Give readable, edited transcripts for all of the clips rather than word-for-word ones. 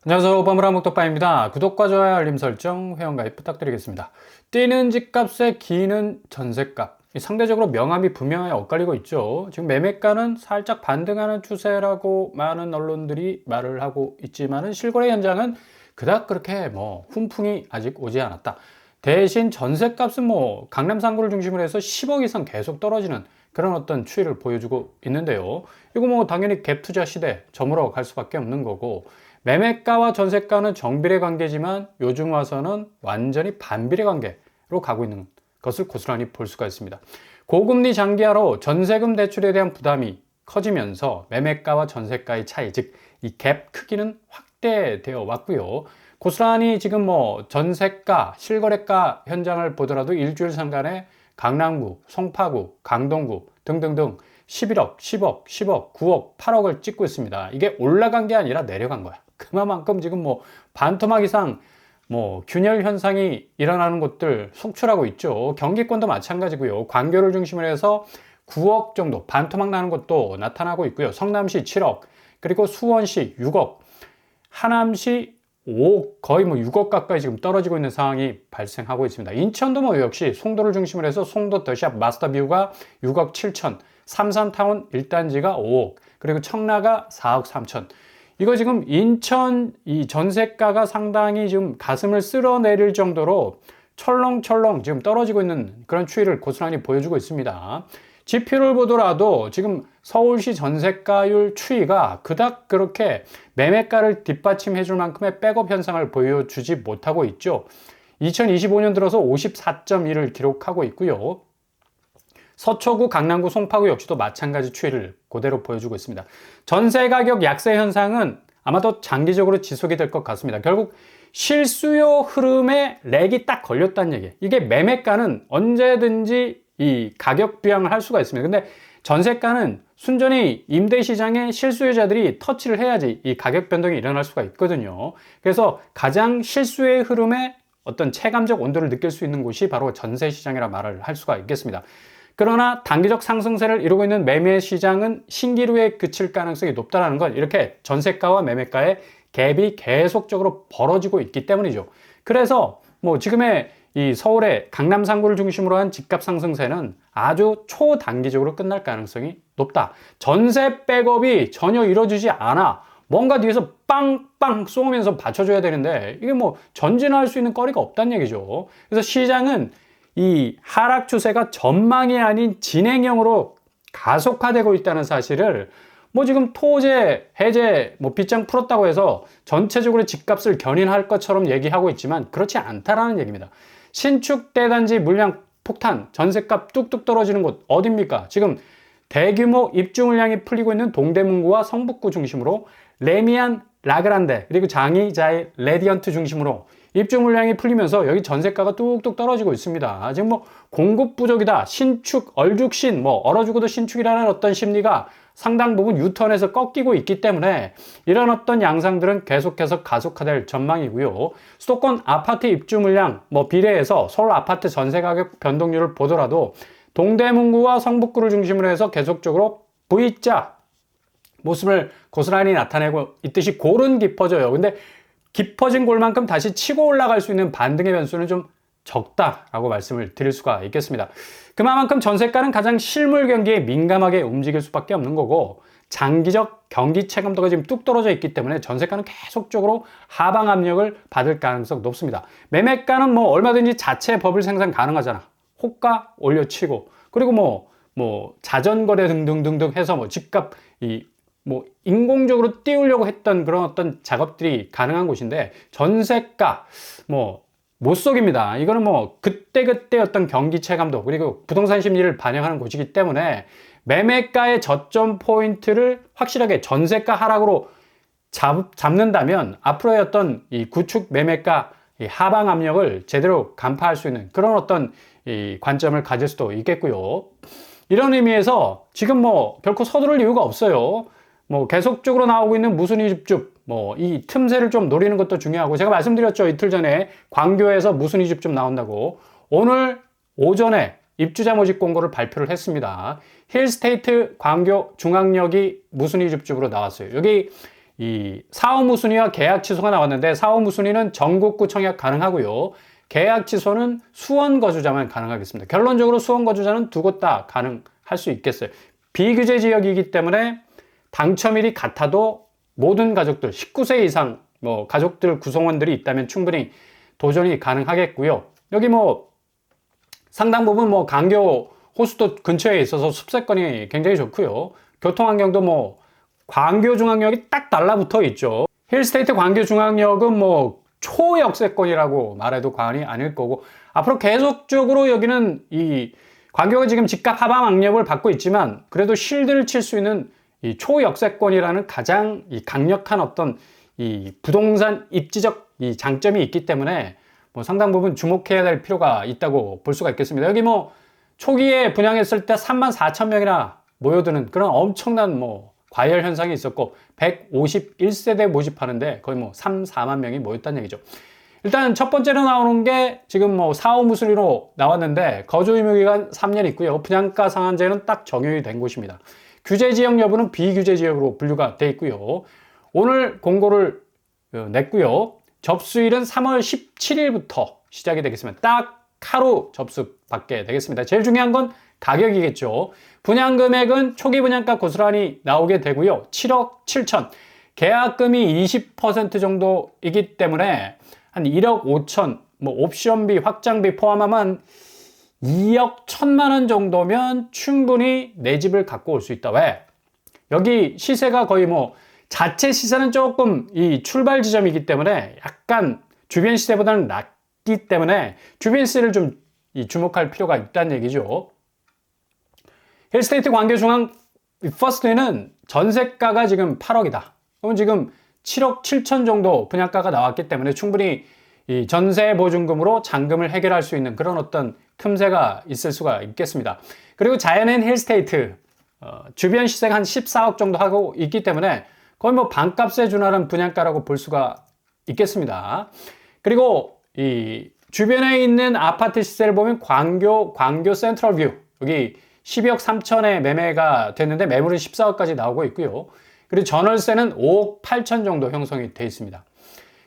안녕하세요. 버무라 목덕바입니다. 구독과 좋아요, 알림 설정, 회원가입 부탁드리겠습니다. 뛰는 집값에 기는 전셋값. 상대적으로 명암이 분명하게 엇갈리고 있죠. 지금 매매가는 살짝 반등하는 추세라고 많은 언론들이 말을 하고 있지만은 실거래 현장은 그닥 그렇게 훈풍이 아직 오지 않았다. 대신 전셋값은 강남 3구를 중심으로 해서 10억 이상 계속 떨어지는 그런 어떤 추이를 보여주고 있는데요. 이거 당연히 갭 투자 시대 저물어 갈 수밖에 없는 거고, 매매가와 전세가는 정비례 관계지만 요즘 와서는 완전히 반비례 관계로 가고 있는 것을 고스란히 볼 수가 있습니다. 고금리 장기화로 전세금 대출에 대한 부담이 커지면서 매매가와 전세가의 차이, 즉 이 갭 크기는 확대되어 왔고요. 고스란히 지금 전세가, 실거래가 현장을 보더라도 일주일 상간에 강남구, 송파구, 강동구 등등등 11억, 10억, 10억, 9억, 8억을 찍고 있습니다. 이게 올라간 게 아니라 내려간 거야. 그만큼 지금 반토막 이상 균열 현상이 일어나는 곳들 속출하고 있죠. 경기권도 마찬가지고요. 광교를 중심으로 해서 9억 정도 반토막 나는 곳도 나타나고 있고요. 성남시 7억, 그리고 수원시 6억, 하남시 5억, 거의 6억 가까이 지금 떨어지고 있는 상황이 발생하고 있습니다. 인천도 역시 송도를 중심으로 해서 송도 더샵 마스터뷰가 6억 7천, 삼산타운 1단지가 5억, 그리고 청라가 4억 3천. 이거 지금 인천 이 전세가가 상당히 지금 가슴을 쓸어내릴 정도로 철렁철렁 지금 떨어지고 있는 그런 추이를 고스란히 보여주고 있습니다. 지표를 보더라도 지금 서울시 전세가율 추이가 그닥 그렇게 매매가를 뒷받침해 줄 만큼의 백업 현상을 보여주지 못하고 있죠. 2025년 들어서 54.1을 기록하고 있고요. 서초구, 강남구, 송파구 역시도 마찬가지 추이를 그대로 보여주고 있습니다. 전세 가격 약세 현상은 아마도 장기적으로 지속이 될 것 같습니다. 결국 실수요 흐름에 렉이 딱 걸렸다는 얘기예요. 이게 매매가는 언제든지 이 가격 부양을 할 수가 있습니다. 근데 전세가는 순전히 임대 시장의 실수요자들이 터치를 해야지 이 가격 변동이 일어날 수가 있거든요. 그래서 가장 실수요의 흐름에 어떤 체감적 온도를 느낄 수 있는 곳이 바로 전세 시장이라 말을 할 수가 있겠습니다. 그러나 단기적 상승세를 이루고 있는 매매 시장은 신기루에 그칠 가능성이 높다는 건 이렇게 전세가와 매매가의 갭이 계속적으로 벌어지고 있기 때문이죠. 그래서 지금의 이 서울의 강남 3구를 중심으로 한 집값 상승세는 아주 초단기적으로 끝날 가능성이 높다. 전세 백업이 전혀 이루어지지 않아. 뭔가 뒤에서 빵빵 쏘면서 받쳐줘야 되는데 이게 전진할 수 있는 거리가 없다는 얘기죠. 그래서 시장은 이 하락 추세가 전망이 아닌 진행형으로 가속화되고 있다는 사실을 지금 토제, 해제, 빗장 풀었다고 해서 전체적으로 집값을 견인할 것처럼 얘기하고 있지만 그렇지 않다라는 얘기입니다. 신축 대단지 물량 폭탄, 전셋값 뚝뚝 떨어지는 곳 어딥니까? 지금 대규모 입주 물량이 풀리고 있는 동대문구와 성북구 중심으로 레미안, 라그란데, 그리고 장이자이, 레디언트 중심으로 입주 물량이 풀리면서 여기 전세가가 뚝뚝 떨어지고 있습니다. 지금 공급 부족이다, 신축, 얼죽신, 얼어 죽어도 신축이라는 어떤 심리가 상당 부분 유턴해서 꺾이고 있기 때문에 이런 어떤 양상들은 계속해서 가속화될 전망이고요. 수도권 아파트 입주 물량 비례해서 서울 아파트 전세 가격 변동률을 보더라도 동대문구와 성북구를 중심으로 해서 계속적으로 V자 모습을 고스란히 나타내고 있듯이 골은 깊어져요. 근데 깊어진 골만큼 다시 치고 올라갈 수 있는 반등의 변수는 좀 적다라고 말씀을 드릴 수가 있겠습니다. 그만큼 전세가는 가장 실물 경기에 민감하게 움직일 수밖에 없는 거고, 장기적 경기 체감도가 지금 뚝 떨어져 있기 때문에 전세가는 계속적으로 하방 압력을 받을 가능성이 높습니다. 매매가는 얼마든지 자체 버블 생산 가능하잖아. 호가 올려치고, 그리고 자전거래 등등등등 해서 집값 인공적으로 띄우려고 했던 그런 어떤 작업들이 가능한 곳인데, 전세가 못 속입니다. 이거는 그때그때 어떤 경기 체감도 그리고 부동산 심리를 반영하는 곳이기 때문에 매매가의 저점 포인트를 확실하게 전세가 하락으로 잡는다면 앞으로의 어떤 이 구축 매매가 이 하방 압력을 제대로 간파할 수 있는 그런 어떤 이 관점을 가질 수도 있겠고요. 이런 의미에서 지금 결코 서두를 이유가 없어요. 계속적으로 나오고 있는 무순위 집중, 이 틈새를 좀 노리는 것도 중요하고, 제가 말씀드렸죠. 이틀 전에 광교에서 무순위 집중 나온다고. 오늘 오전에 입주자 모집 공고를 발표를 했습니다. 힐스테이트 광교 중앙역이 무순위 집중으로 나왔어요. 여기 이 사후무 순위와 계약 취소가 나왔는데, 사후무 순위는 전국구 청약 가능하고요. 계약 취소는 수원 거주자만 가능하겠습니다. 결론적으로 수원 거주자는 두 곳 다 가능할 수 있겠어요. 비규제 지역이기 때문에 당첨일이 같아도 모든 가족들 19세 이상 뭐 가족들 구성원들이 있다면 충분히 도전이 가능하겠고요. 여기 뭐 상당 부분 뭐 강교 호수도 근처에 있어서 숲세권이 굉장히 좋고요. 교통환경도 뭐 광교중앙역이 딱 달라붙어 있죠. 힐스테이트 광교중앙역은 뭐 초역세권이라고 말해도 과언이 아닐 거고, 앞으로 계속적으로 여기는 이 광교가 지금 집값 하방 악력을 받고 있지만 그래도 실드를 칠 수 있는 이 초역세권이라는 가장 이 강력한 어떤 이 부동산 입지적 이 장점이 있기 때문에 뭐 상당 부분 주목해야 될 필요가 있다고 볼 수가 있겠습니다. 여기 뭐 초기에 분양했을 때 34,000명이나 모여드는 그런 엄청난 뭐 과열 현상이 있었고, 151세대 모집하는데 거의 뭐 3, 4만 명이 모였다는 얘기죠. 일단 첫 번째로 나오는 게 지금 뭐 4호 순위로 나왔는데, 거주 의무 기간 3년 있고요. 분양가 상한제는 딱 적용이 된 곳입니다. 규제 지역 여부는 비규제 지역으로 분류가 돼 있고요. 오늘 공고를 냈고요. 접수일은 3월 17일부터 시작이 되겠습니다. 딱 하루 접수받게 되겠습니다. 제일 중요한 건 가격이겠죠. 분양 금액은 초기 분양가 고스란히 나오게 되고요. 7억 7천. 계약금이 20% 정도이기 때문에 한 1억 5천, 뭐 옵션비, 확장비 포함하면 2억 1천만 원 정도면 충분히 내 집을 갖고 올 수 있다. 왜? 여기 시세가 거의 뭐 자체 시세는 조금 이 출발 지점이기 때문에 약간 주변 시세보다는 낮기 때문에 주변 시세를 좀 주목할 필요가 있다는 얘기죠. 힐스테이트 광교중앙 퍼스트는 전세가가 지금 8억이다. 그럼 지금 7억 7천 정도 분양가가 나왔기 때문에 충분히 이 전세 보증금으로 잔금을 해결할 수 있는 그런 어떤 틈새가 있을 수가 있겠습니다. 그리고 자연인 힐스테이트 주변 시세가 한 14억 정도 하고 있기 때문에 거의 뭐 반값에 준하는 분양가라고 볼 수가 있겠습니다. 그리고 이 주변에 있는 아파트 시세를 보면 광교 센트럴뷰 여기 12억 3천에 매매가 됐는데 매물은 14억까지 나오고 있고요. 그리고 전월세는 5억 8천 정도 형성이 되어 있습니다.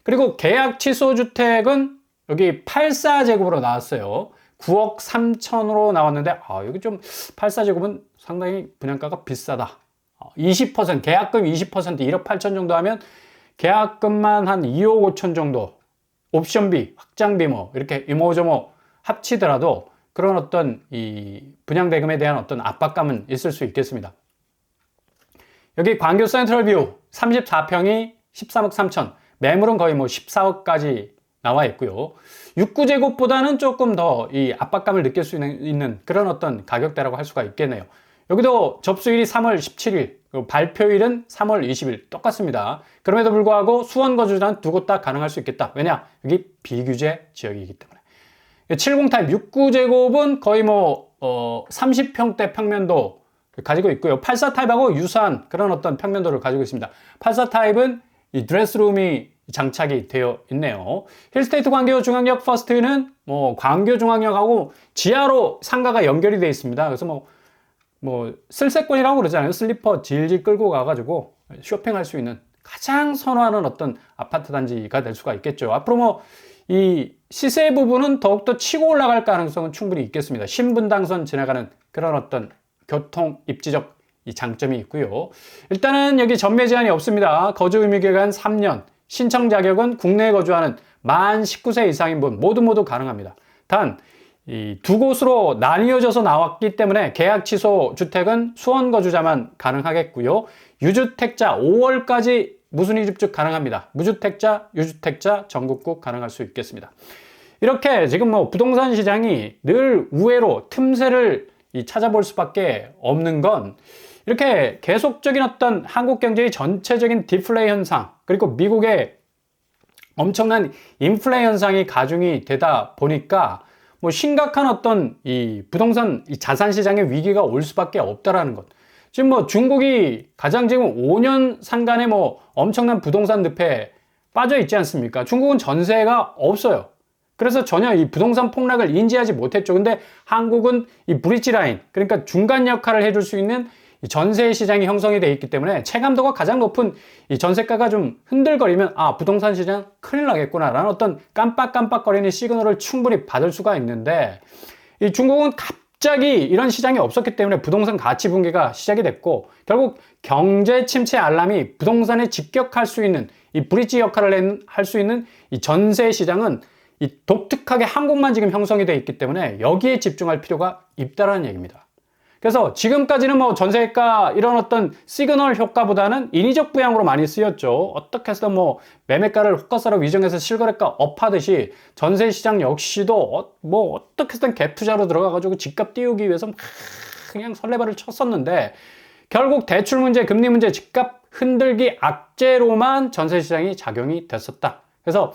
그리고 계약 취소 주택은 여기 84제곱으로 나왔어요. 9억 3천으로 나왔는데 여기 좀 84제곱은 상당히 분양가가 비싸다. 20% 계약금 20% 1억 8천 정도 하면 계약금만 한 2억 5천 정도, 옵션비, 확장비 뭐 이렇게 이모저모 합치더라도 그런 어떤 이 분양 대금에 대한 어떤 압박감은 있을 수 있겠습니다. 여기 광교 센트럴뷰 34평이 13억 3천, 매물은 거의 뭐 14억까지 나와 있고요. 69제곱보다는 조금 더 이 압박감을 느낄 수 있는 그런 어떤 가격대라고 할 수가 있겠네요. 여기도 접수일이 3월 17일, 발표일은 3월 20일 똑같습니다. 그럼에도 불구하고 수원 거주자는 두 곳 다 가능할 수 있겠다. 왜냐? 여기 비규제 지역이기 때문에. 70 타입 69제곱은 거의 뭐 30평대 평면도 가지고 있고요. 84 타입하고 유사한 그런 어떤 평면도를 가지고 있습니다. 84 타입은 이 드레스룸이 장착이 되어 있네요. 힐스테이트 광교 중앙역 퍼스트는 뭐 광교 중앙역하고 지하로 상가가 연결이 되어 있습니다. 그래서 뭐 쓸세권이라고 그러잖아요. 슬리퍼 질질 끌고 가가지고 쇼핑할 수 있는 가장 선호하는 어떤 아파트 단지가 될 수가 있겠죠. 앞으로 뭐 이 시세 부분은 더욱더 치고 올라갈 가능성은 충분히 있겠습니다. 신분당선 지나가는 그런 어떤 교통 입지적 이 장점이 있고요. 일단은 여기 전매 제한이 없습니다. 거주 의무 기간 3년, 신청 자격은 국내에 거주하는 만 19세 이상인 분 모두 가능합니다. 단 이 두 곳으로 나뉘어져서 나왔기 때문에 계약 취소 주택은 수원 거주자만 가능하겠고요. 유주택자 5월까지 무순위 입주 가능합니다. 무주택자, 유주택자 전국구 가능할 수 있겠습니다. 이렇게 지금 뭐 부동산 시장이 늘 우회로 틈새를 찾아볼 수밖에 없는 건 이렇게 계속적인 어떤 한국 경제의 전체적인 디플레이 현상, 그리고 미국의 엄청난 인플레 현상이 가중이 되다 보니까 뭐 심각한 어떤 이 부동산 이 자산 시장의 위기가 올 수밖에 없다라는 것. 지금 뭐 중국이 가장 지금 5년 상간에 뭐 엄청난 부동산 늪에 빠져 있지 않습니까? 중국은 전세가 없어요. 그래서 전혀 이 부동산 폭락을 인지하지 못했죠. 근데 한국은 이 브릿지 라인, 그러니까 중간 역할을 해줄 수 있는 이 전세 시장이 형성이 돼 있기 때문에 체감도가 가장 높은 이 전세가가 좀 흔들거리면 아, 부동산 시장 큰일 나겠구나라는 어떤 깜빡깜빡거리는 시그널을 충분히 받을 수가 있는데, 이 중국은 갑자기 이런 시장이 없었기 때문에 부동산 가치 붕괴가 시작이 됐고, 결국 경제 침체 알람이 부동산에 직격할 수 있는 이 브릿지 역할을 할 수 있는 이 전세 시장은 이 독특하게 한국만 지금 형성이 되어 있기 때문에 여기에 집중할 필요가 있다라는 얘기입니다. 그래서 지금까지는 뭐 전세가 이런 어떤 시그널 효과보다는 인위적 부양으로 많이 쓰였죠. 어떻게 해서든 뭐 매매가를 호가사로 위정해서 실거래가 업하듯이 전세 시장 역시도 뭐 어떻게 해서든 갭 투자로 들어가가지고 집값 띄우기 위해서 그냥 설레발을 쳤었는데, 결국 대출 문제, 금리 문제, 집값 흔들기 악재로만 전세 시장이 작용이 됐었다. 그래서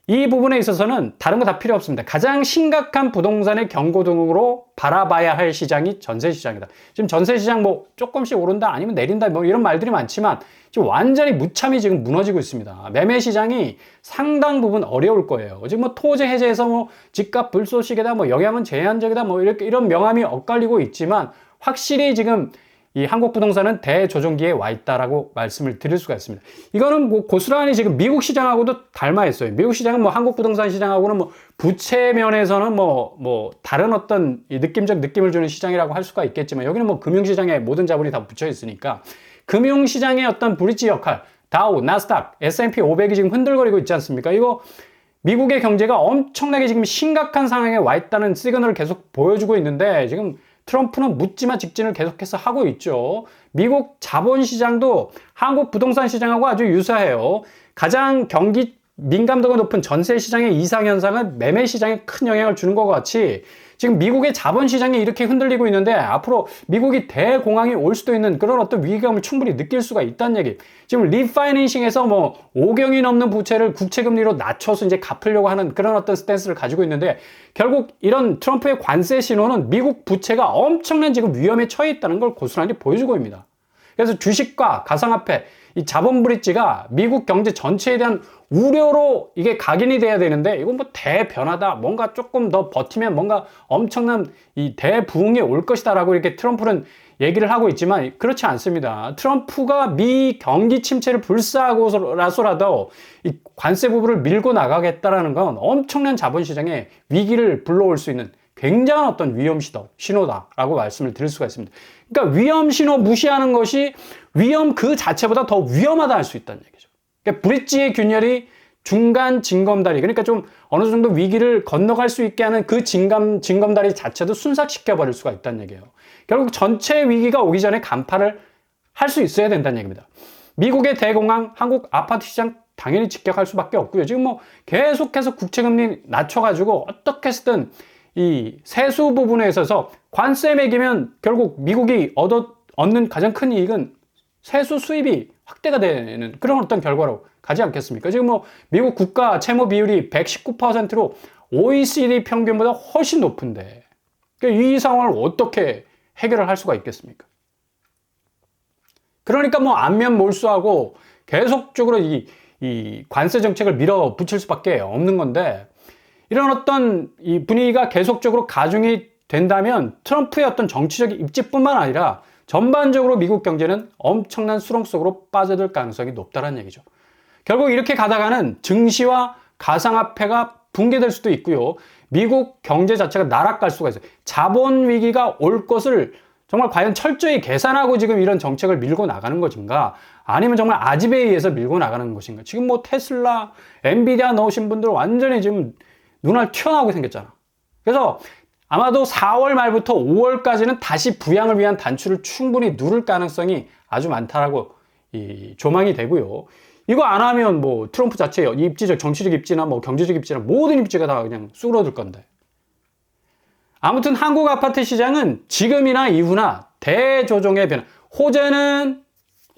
이 부분에 있어서는 다른 거 다 필요 없습니다. 가장 심각한 부동산의 경고등으로 바라봐야 할 시장이 전세 시장이다. 지금 전세 시장 뭐 조금씩 오른다 아니면 내린다 뭐 이런 말들이 많지만 지금 완전히 무참히 지금 무너지고 있습니다. 매매 시장이 상당 부분 어려울 거예요. 지금 뭐 토지 해제에서 뭐 집값 불쏘시개다, 뭐 영향은 제한적이다, 뭐 이렇게 이런 명암이 엇갈리고 있지만 확실히 지금 이 한국 부동산은 대조정기에 와 있다라고 말씀을 드릴 수가 있습니다. 이거는 뭐 고스란히 지금 미국 시장하고도 닮아 있어요. 미국 시장은 뭐 한국 부동산 시장하고는 뭐 부채 면에서는 뭐 다른 어떤 이 느낌적 느낌을 주는 시장이라고 할 수가 있겠지만, 여기는 뭐 금융시장에 모든 자본이 다 붙여 있으니까 금융시장의 어떤 브릿지 역할, 다우, 나스닥, S&P 500이 지금 흔들거리고 있지 않습니까? 이거 미국의 경제가 엄청나게 지금 심각한 상황에 와 있다는 시그널을 계속 보여주고 있는데, 지금 트럼프는 묻지마 직진을 계속해서 하고 있죠. 미국 자본시장도 한국 부동산 시장하고 아주 유사해요. 가장 경기 민감도가 높은 전세 시장의 이상현상은 매매 시장에 큰 영향을 주는 것과 같이 지금 미국의 자본시장이 이렇게 흔들리고 있는데, 앞으로 미국이 대공황이 올 수도 있는 그런 어떤 위기감을 충분히 느낄 수가 있다는 얘기. 지금 리파이낸싱에서 뭐 5경이 넘는 부채를 국채금리로 낮춰서 이제 갚으려고 하는 그런 어떤 스탠스를 가지고 있는데, 결국 이런 트럼프의 관세 신호는 미국 부채가 엄청난 지금 위험에 처해 있다는 걸 고스란히 보여주고 있습니다. 그래서 주식과 가상화폐, 이 자본 브릿지가 미국 경제 전체에 대한 우려로 이게 각인이 돼야 되는데, 이건 뭐 대변화다, 뭔가 조금 더 버티면 뭔가 엄청난 이 대부흥이 올 것이다라고 이렇게 트럼프는 얘기를 하고 있지만 그렇지 않습니다. 트럼프가 미 경기 침체를 불사하고라서라도 이 관세 부분을 밀고 나가겠다라는 건 엄청난 자본시장에 위기를 불러올 수 있는 굉장한 어떤 위험 신호다라고 말씀을 드릴 수가 있습니다. 그러니까 위험 신호 무시하는 것이 위험 그 자체보다 더 위험하다 할 수 있다는 얘기죠. 그러니까 브릿지의 균열이 중간 징검다리, 그러니까 좀 어느 정도 위기를 건너갈 수 있게 하는 그 징검다리 자체도 순삭시켜 버릴 수가 있다는 얘기예요. 결국 전체 위기가 오기 전에 간파를 할 수 있어야 된다는 얘기입니다. 미국의 대공황, 한국 아파트 시장 당연히 직격할 수밖에 없고요. 지금 뭐 계속해서 국채금리 낮춰가지고 어떻게 해서든 이 세수 부분에 있어서 관세 매기면 결국 미국이 얻는 가장 큰 이익은 세수 수입이 확대가 되는 그런 어떤 결과로 가지 않겠습니까? 지금 뭐 미국 국가 채무 비율이 119%로 OECD 평균보다 훨씬 높은데, 그러니까 이 상황을 어떻게 해결을 할 수가 있겠습니까? 그러니까 뭐 안면 몰수하고 계속적으로 이 관세 정책을 밀어붙일 수밖에 없는 건데, 이런 어떤 이 분위기가 계속적으로 가중이 된다면 트럼프의 어떤 정치적 입지뿐만 아니라 전반적으로 미국 경제는 엄청난 수렁 속으로 빠져들 가능성이 높다는 얘기죠. 결국 이렇게 가다가는 증시와 가상화폐가 붕괴될 수도 있고요. 미국 경제 자체가 나락갈 수가 있어요. 자본 위기가 올 것을 정말 과연 철저히 계산하고 지금 이런 정책을 밀고 나가는 것인가, 아니면 정말 아집에 의해서 밀고 나가는 것인가. 지금 뭐 테슬라, 엔비디아 넣으신 분들 완전히 지금 눈알 튀어나오게 생겼잖아. 그래서 아마도 4월 말부터 5월까지는 다시 부양을 위한 단추를 충분히 누를 가능성이 아주 많다라고 조망이 되고요. 이거 안 하면 뭐 트럼프 자체의 입지적, 정치적 입지나 뭐 경제적 입지나 모든 입지가 다 그냥 쑥으로들 건데. 아무튼 한국 아파트 시장은 지금이나 이후나 대조정의 변화. 호재는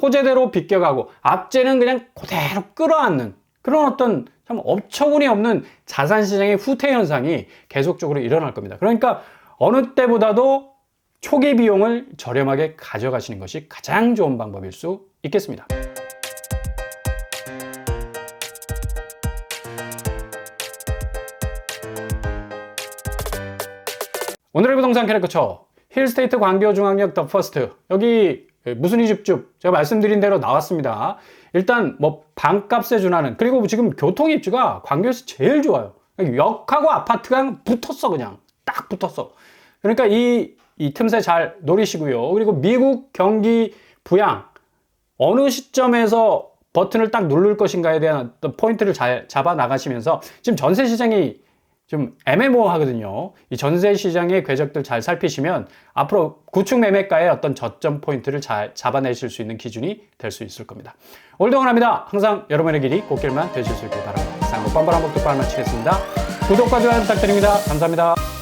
호재대로 비껴가고 악재는 그냥 그대로 끌어안는 그런 어떤 참 어처구니 없는 자산시장의 후퇴 현상이 계속적으로 일어날 겁니다. 그러니까 어느 때보다도 초기 비용을 저렴하게 가져가시는 것이 가장 좋은 방법일 수 있겠습니다. 오늘의 부동산 캐릭터처, 힐스테이트 광교중앙역 더 퍼스트. 여기 무순이 줍줍 제가 말씀드린 대로 나왔습니다. 일단 뭐 방값에 준하는, 그리고 지금 교통 입지가 광교에서 제일 좋아요. 역하고 아파트가 붙었어. 그냥 딱 붙었어. 그러니까 이 틈새 잘 노리시고요. 그리고 미국 경기 부양 어느 시점에서 버튼을 딱 누를 것인가에 대한 어떤 포인트를 잘 잡아 나가시면서, 지금 전세 시장이 좀 애매모호하거든요. 이 전세 시장의 궤적들 잘 살피시면 앞으로 구축 매매가의 어떤 저점 포인트를 잘 잡아내실 수 있는 기준이 될 수 있을 겁니다. 오늘도 응원합니다. 항상 여러분의 길이 꽃길만 되실 수 있길 바랍니다. 이상 못 반발한 복덕발 마치겠습니다. 구독과 좋아요 부탁드립니다. 감사합니다.